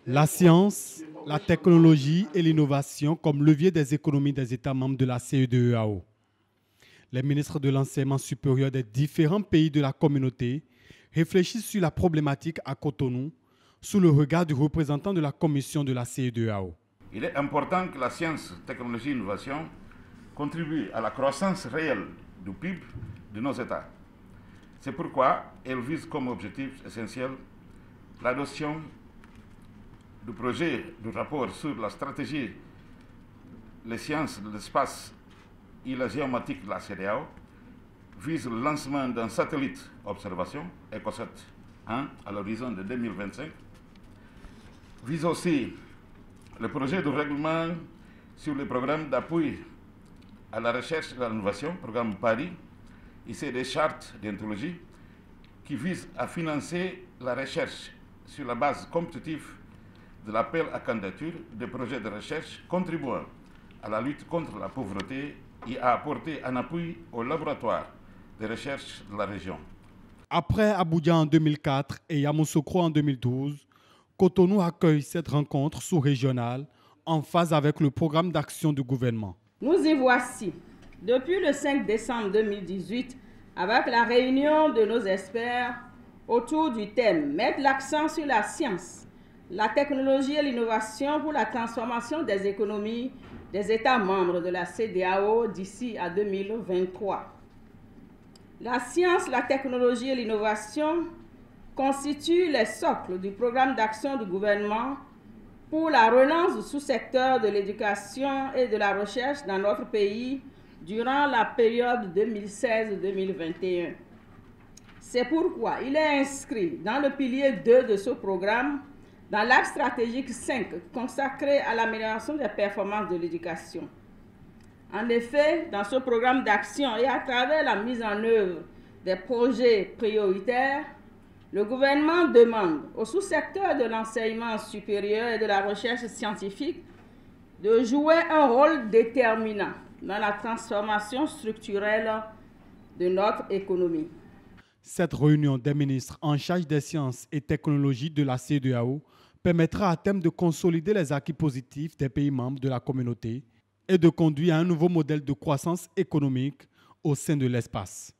La science, la technologie et l'innovation comme levier des économies des États membres de la CEDEAO. Les ministres de l'enseignement supérieur des différents pays de la communauté réfléchissent sur la problématique à Cotonou sous le regard du représentant de la commission de la CEDEAO. Il est important que la science, technologie et innovation contribuent à la croissance réelle du PIB de nos États. C'est pourquoi elle vise comme objectif essentiel l'adoption du projet de rapport sur la stratégie, les sciences de l'espace et la géomatique de la CEDEAO, vise le lancement d'un satellite observation, ECOSAT 1, à l'horizon de 2025, vise aussi le projet de règlement sur le programme d'appui à la recherche et à l'innovation, programme PARI, et c'est des chartes d'anthologie qui visent à financer la recherche sur la base compétitive de l'appel à candidature des projets de recherche contribuant à la lutte contre la pauvreté et à apporter un appui aux laboratoires de recherche de la région. Après Abuja en 2004 et Yamoussoukro en 2012, Cotonou accueille cette rencontre sous-régionale en phase avec le programme d'action du gouvernement. Nous y voici, depuis le 5 décembre 2018, avec la réunion de nos experts autour du thème « Mettre l'accent sur la science, la technologie et l'innovation pour la transformation des économies des États membres de la CEDEAO d'ici à 2023 ». La science, la technologie et l'innovation constituent les socles du programme d'action du gouvernement pour la relance du sous-secteur de l'éducation et de la recherche dans notre pays durant la période 2016-2021. C'est pourquoi il est inscrit dans le pilier 2 de ce programme, dans l'axe stratégique 5 consacré à l'amélioration des performances de l'éducation. En effet, dans ce programme d'action et à travers la mise en œuvre des projets prioritaires, le gouvernement demande au sous-secteur de l'enseignement supérieur et de la recherche scientifique de jouer un rôle déterminant dans la transformation structurelle de notre économie. Cette réunion des ministres en charge des sciences et technologies de la CEDEAO permettra à terme de consolider les acquis positifs des pays membres de la communauté et de conduire à un nouveau modèle de croissance économique au sein de l'espace.